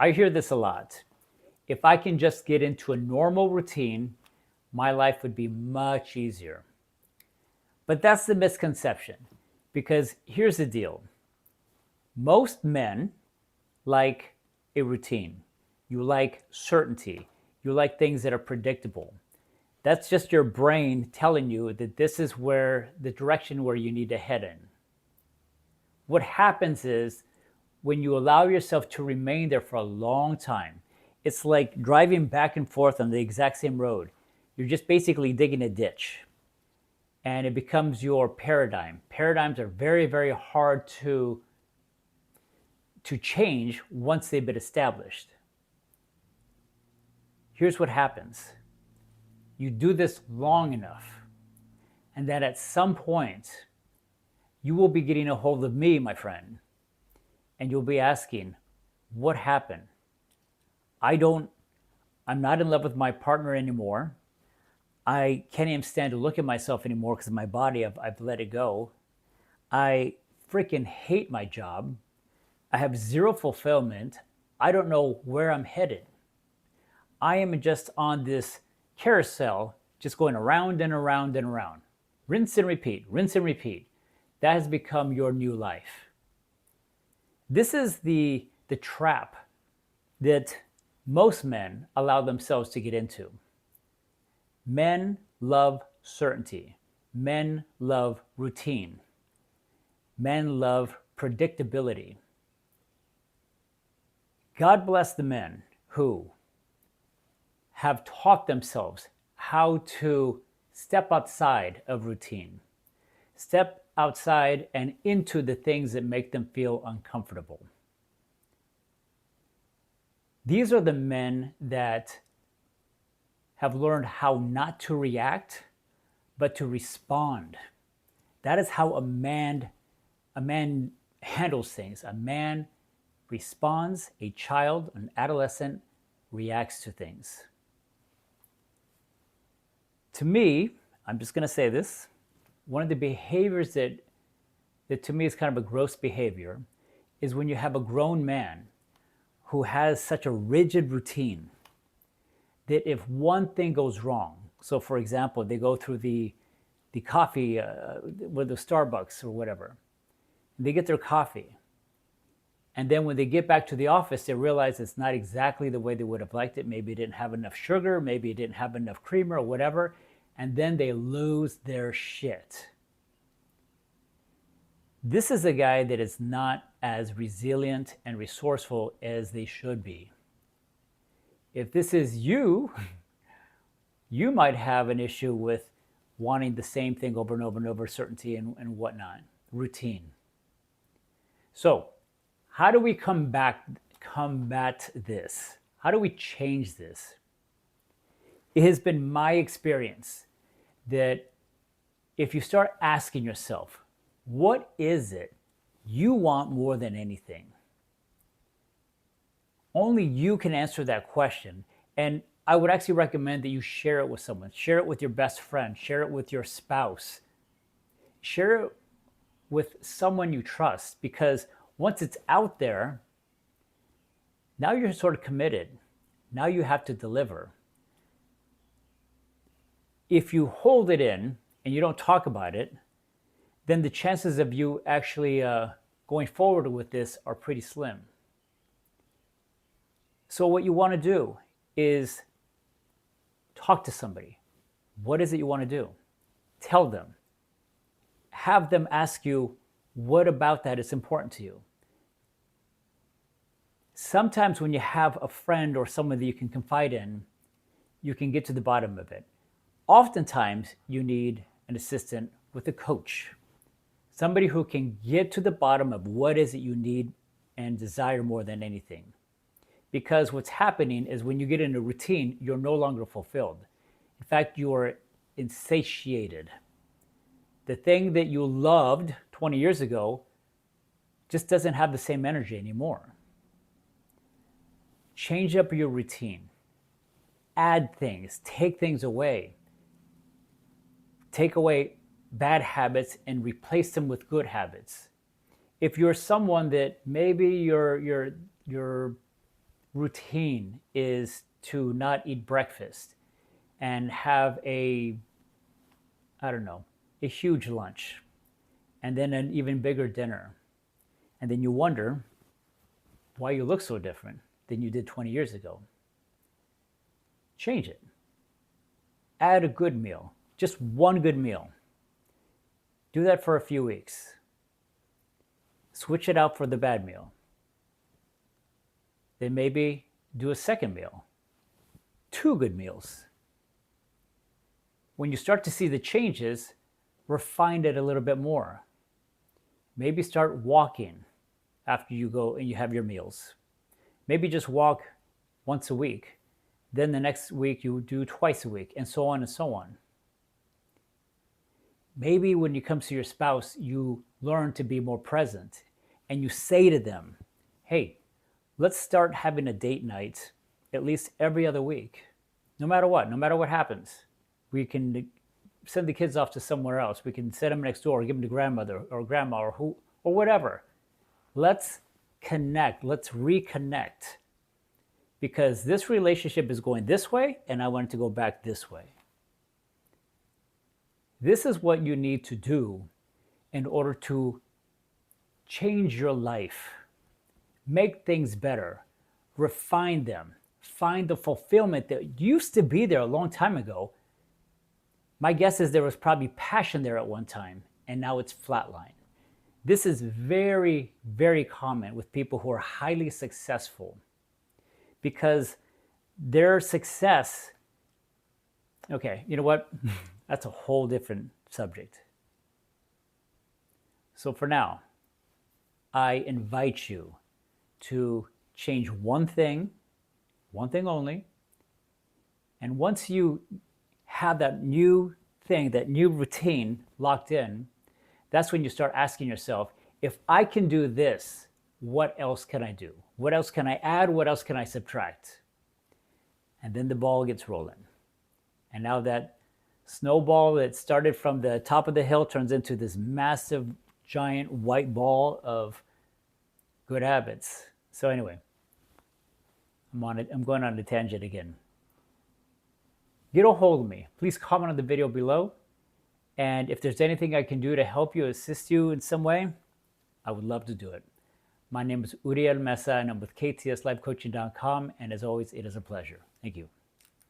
I hear this a lot. If I can just get into a normal routine, my life would be much easier. But that's the misconception. Because here's the deal: most men like a routine, you like certainty, you like things that are predictable. That's just your brain telling you that this is where the direction where you need to head in. What happens is when you allow yourself to remain there for a long time, it's like driving back and forth on the exact same road. You're just basically digging a ditch and it becomes your paradigm. Paradigms are very, very hard to change once they've been established. Here's what happens: you do this long enough, and then at some point, you will be getting a hold of me, my friend, and you'll be asking, what happened? I don't, I'm not in love with my partner anymore. I can't even stand to look at myself anymore because of my body. I've let it go. I freaking hate my job. I have zero fulfillment. I don't know where I'm headed. I am just on this carousel, just going around and around and around. Rinse and repeat, rinse and repeat. That has become your new life. This is the trap that most men allow themselves to get into. Men love certainty. Men love routine. Men love predictability. God bless the men who have taught themselves how to step outside of routine, step outside and into the things that make them feel uncomfortable. These are the men that have learned how not to react, but to respond. That is how a man handles things. A man responds, a child, an adolescent reacts to things. To me, I'm just going to say this, one of the behaviors that to me is kind of a gross behavior is when you have a grown man who has such a rigid routine that if one thing goes wrong, so for example, they go through the coffee with the Starbucks or whatever, they get their coffee, and then when they get back to the office, they realize it's not exactly the way they would have liked it. Maybe it didn't have enough sugar, maybe it didn't have enough creamer or whatever, and then they lose their shit. This is a guy that is not as resilient and resourceful as they should be. If this is you, you might have an issue with wanting the same thing over and over and over, certainty and whatnot, routine. So, how do we combat this? How do we change this? It has been my experience that if you start asking yourself, what is it you want more than anything? Only you can answer that question. And I would actually recommend that you share it with someone. Share it with your best friend. Share it with your spouse. Share it with someone you trust, because once it's out there, now you're sort of committed. Now you have to deliver. If you hold it in and you don't talk about it, then the chances of you actually going forward with this are pretty slim. So what you want to do is talk to somebody. What is it you want to do? Tell them. Have them ask you, what about that is important to you? Sometimes when you have a friend or someone that you can confide in, you can get to the bottom of it. Oftentimes, you need an assistant with a coach, somebody who can get to the bottom of what is it you need and desire more than anything. Because what's happening is when you get in a routine, you're no longer fulfilled. In fact, you are insatiated. The thing that you loved 20 years ago just doesn't have the same energy anymore. Change up your routine. Add things, take things away. Take away bad habits and replace them with good habits. If you're someone that maybe you're routine is to not eat breakfast and have I don't know, a huge lunch and then an even bigger dinner. And then you wonder why you look so different than you did 20 years ago. Change it. Add a good meal, just one good meal. Do that for a few weeks. Switch it out for the bad meal. Then maybe do a second meal, 2 good meals. When you start to see the changes, refine it a little bit more. Maybe start walking after you go and you have your meals. Maybe just walk once a week. Then the next week you do twice a week, and so on and so on. Maybe when you come to your spouse, you learn to be more present and you say to them, hey, let's start having a date night at least every other week. No matter what happens. We can send the kids off to somewhere else. We can send them next door, give them to grandmother or grandma or whatever. Let's connect. Let's reconnect. Because this relationship is going this way and I want it to go back this way. This is what you need to do in order to change your life, make things better, refine them, find the fulfillment that used to be there a long time ago. My guess is there was probably passion there at one time, and now it's flatlined. This is very, very common with people who are highly successful because their success, okay, you know what? That's a whole different subject. So for now, I invite you to change one thing only. And once you have that new thing, that new routine locked in, that's when you start asking yourself, if I can do this, what else can I do? What else can I add? What else can I subtract? And then the ball gets rolling. And now that snowball that started from the top of the hill turns into this massive, giant white ball of good habits. So anyway, I'm going on a tangent again. Get a hold of me. Please comment on the video below. And if there's anything I can do to help you, assist you in some way, I would love to do it. My name is Uriel Mesa, and I'm with KTSLifeCoaching.com. And as always, it is a pleasure. Thank you.